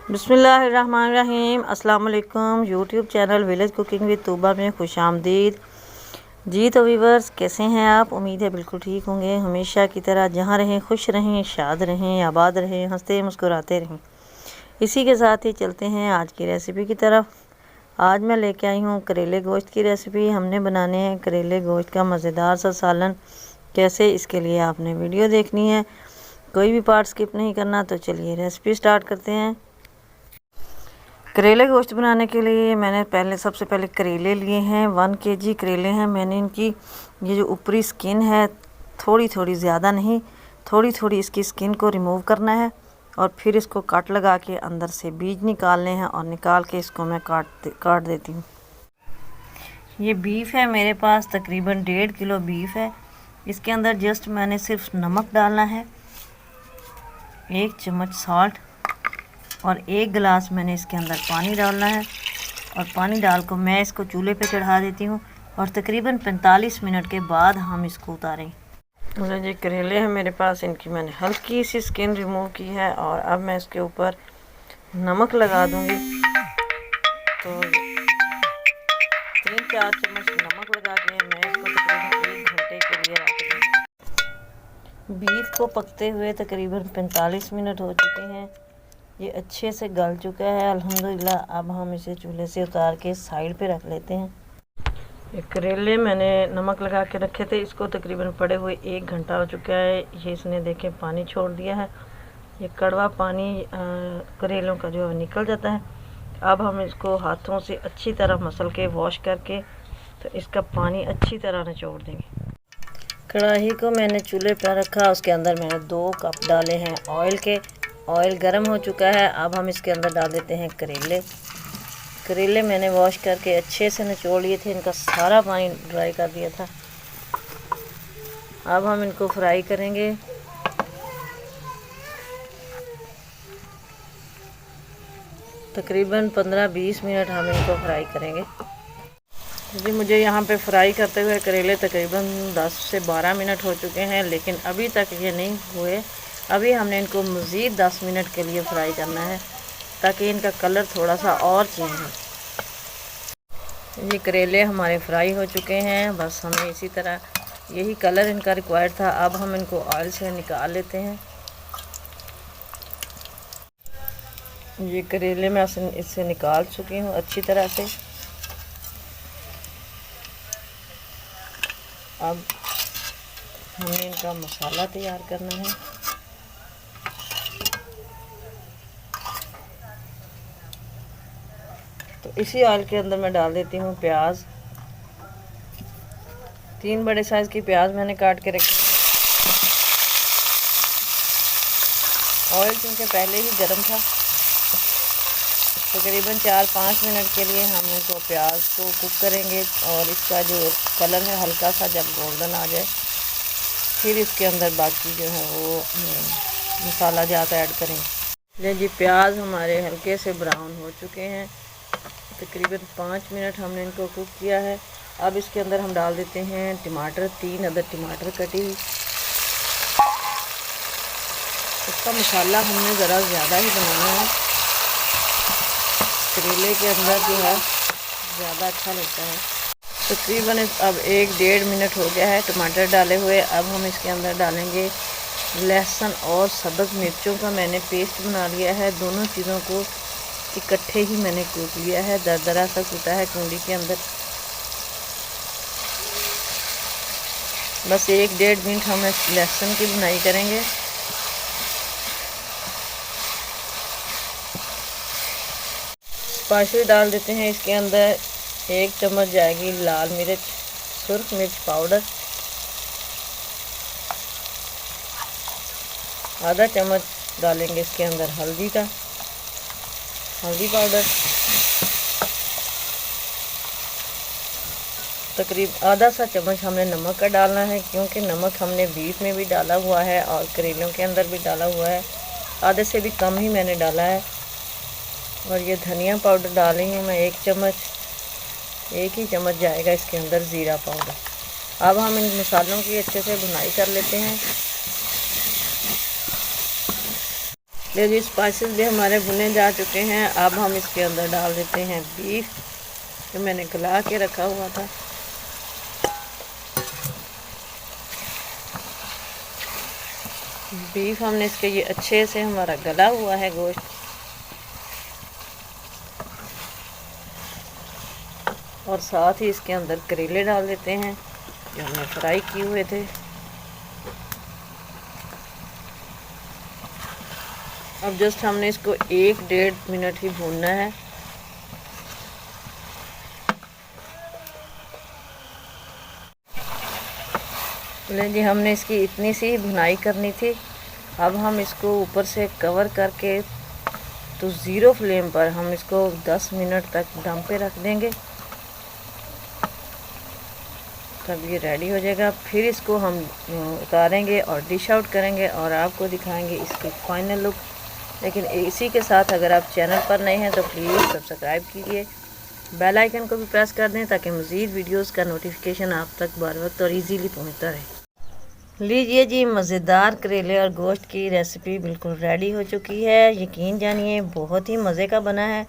बिस्मिल्लाहिर्रहमानिर्रहीम। अस्सलाम वालेकुम। YouTube channel village cooking with Tuba में खुश आमदीद। जी तो वीवर्स, कैसे हैं आप? उम्मीद है बिल्कुल ठीक होंगे। हमेशा की तरह जहाँ रहें खुश रहें, शाद रहें, आबाद रहें, हंसते मुस्कुराते रहें। इसी के साथ ही चलते हैं आज की रेसिपी की तरफ। आज मैं लेके आई हूँ करेले गोश्त की रेसिपी। हमने बनाने हैं करेले गोश्त का मज़ेदार सा सालन। कैसे, इसके लिए आपने वीडियो देखनी है, कोई भी पार्ट स्किप नहीं करना। तो चलिए रेसिपी स्टार्ट करते हैं। करेले गोश्त बनाने के लिए मैंने सबसे पहले करेले लिए हैं। 1 kg करेले हैं। मैंने इनकी ये जो ऊपरी स्किन है, थोड़ी थोड़ी, ज़्यादा नहीं, थोड़ी थोड़ी इसकी स्किन को रिमूव करना है और फिर इसको कट लगा के अंदर से बीज निकालने हैं और निकाल के इसको मैं काट देती हूँ। ये बीफ है मेरे पास, तकरीबन 1.5 किलो बीफ है। इसके अंदर जस्ट मैंने सिर्फ नमक डालना है, 1 चम्मच साल्ट और 1 गिलास मैंने इसके अंदर पानी डालना है। और पानी डाल को मैं इसको चूल्हे पे चढ़ा देती हूँ और तकरीबन 45 मिनट के बाद हम इसको उतारें। ये करेले हैं मेरे पास, इनकी मैंने हल्की सी स्किन रिमूव की है और अब मैं इसके ऊपर नमक लगा दूँगी। तो 3-4 चम्मच नमक लगा के मैं इसको तकरीबन 1 घंटे के लिए रख दूँगी। बीफ को पकते हुए तकरीबन 45 मिनट हो चुके हैं। ये अच्छे से गल चुका है अल्हम्दुलिल्लाह। अब हम इसे चूल्हे से उतार के साइड पे रख लेते हैं। ये करेले मैंने नमक लगा के रखे थे, इसको तकरीबन पड़े हुए 1 घंटा हो चुका है। ये इसने देखें पानी छोड़ दिया है। ये कड़वा पानी करेलों का जो निकल जाता है। अब हम इसको हाथों से अच्छी तरह मसल के वॉश करके तो इसका पानी अच्छी तरह निचोड़ देंगे। कढ़ाई को मैंने चूल्हे पर रखा, उसके अंदर मैंने 2 कप डाले हैं ऑयल के। ऑयल गर्म हो चुका है। अब हम इसके अंदर डाल देते हैं करेले। करेले मैंने वॉश करके अच्छे से निचोड़ लिए थे, इनका सारा पानी ड्राई कर दिया था। अब हम इनको फ्राई करेंगे। तकरीबन 15-20 मिनट हम इनको फ्राई करेंगे। जी मुझे यहाँ पे फ्राई करते हुए करेले तकरीबन 10 से 12 मिनट हो चुके हैं, लेकिन अभी तक ये नहीं हुए। अभी हमने इनको मज़ीद 10 मिनट के लिए फ्राई करना है ताकि इनका कलर थोड़ा सा और चेंज हो। ये करेले हमारे फ्राई हो चुके हैं। बस हमें इसी तरह यही कलर इनका रिक्वायर्ड था। अब हम इनको ऑयल से निकाल लेते हैं। ये करेले मैं इससे निकाल चुकी हूँ अच्छी तरह से। अब हमें इनका मसाला तैयार करना है। तो इसी ऑयल के अंदर मैं डाल देती हूँ प्याज। 3 बड़े साइज़ की प्याज मैंने काट के रखी। ऑयल क्योंकि पहले ही गर्म था, तकरीबन 4-5 मिनट के लिए हम इसको प्याज को कुक करेंगे और इसका जो कलर है हल्का सा जब गोल्डन आ जाए, फिर इसके अंदर बाकी जो है वो मसाला जाता ऐड करेंगे। जी प्याज हमारे हल्के से ब्राउन हो चुके हैं। तकरीबन 5 मिनट हमने इनको कुक किया है। अब इसके अंदर हम डाल देते हैं टमाटर, 3 अदद टमाटर कटी हुई। इसका मसाला हमने ज़रा ज़्यादा ही बनाना है, करेले के अंदर जो है ज़्यादा अच्छा लगता है। तकरीबन अब 1-1.5 मिनट हो गया है टमाटर डाले हुए। अब हम इसके अंदर डालेंगे लहसुन और सब्ज़ मिर्चों का मैंने पेस्ट बना लिया है। दोनों चीज़ों को इकट्ठे ही मैंने कूट लिया है, दरदरा सा कूटा है कुंडी के अंदर। बस 1-1.5 मिनट हम लहसुन की भुनाई करेंगे। स्पाइसेस डाल देते हैं इसके अंदर। 1 चम्मच जाएगी लाल मिर्च, सुर्ख मिर्च पाउडर, आधा चम्मच डालेंगे इसके अंदर हल्दी पाउडर, तकरीब आधा सा चम्मच हमने नमक का डालना है, क्योंकि नमक हमने बीफ में भी डाला हुआ है और करेलों के अंदर भी डाला हुआ है। आधे से भी कम ही मैंने डाला है। और ये धनिया पाउडर डालेंगे मैं 1 चम्मच, 1 ही चम्मच जाएगा इसके अंदर ज़ीरा पाउडर। अब हम इन मसालों की अच्छे से भुनाई कर लेते हैं। ये जी स्पाइसेस भी हमारे भुने जा चुके हैं। अब हम इसके अंदर डाल देते हैं बीफ जो मैंने गला के रखा हुआ था। बीफ हमने इसके ये अच्छे से हमारा गला हुआ है गोश्त। और साथ ही इसके अंदर करेले डाल देते हैं जो हमने फ्राई किए हुए थे। अब जस्ट हमने इसको 1-1.5 मिनट ही भूनना है। ले जी हमने इसकी इतनी सी भुनाई करनी थी। अब हम इसको ऊपर से कवर करके तो ज़ीरो फ्लेम पर हम इसको 10 मिनट तक दम पे रख देंगे, तब ये रेडी हो जाएगा। फिर इसको हम उतारेंगे और डिश आउट करेंगे और आपको दिखाएंगे इसकी फाइनल लुक। लेकिन इसी के साथ अगर आप चैनल पर नए हैं तो प्लीज़ सब्सक्राइब कीजिए, बेल आइकन को भी प्रेस कर दें ताकि मज़ीद वीडियोस का नोटिफिकेशन आप तक बर वक्त और इजीली पहुंचता रहे। लीजिए जी, मज़ेदार करेले और गोश्त की रेसिपी बिल्कुल रेडी हो चुकी है। यकीन जानिए बहुत ही मज़े का बना है,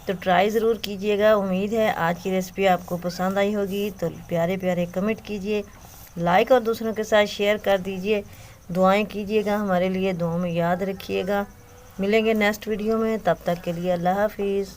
तो ट्राई ज़रूर कीजिएगा। उम्मीद है आज की रेसिपी आपको पसंद आई होगी। तो प्यारे प्यारे कमेंट कीजिए, लाइक और दूसरों के साथ शेयर कर दीजिए। दुआएं कीजिएगा हमारे लिए, दुआओं में याद रखिएगा। मिलेंगे नेक्स्ट वीडियो में, तब तक के लिए अल्लाह हाफिज़।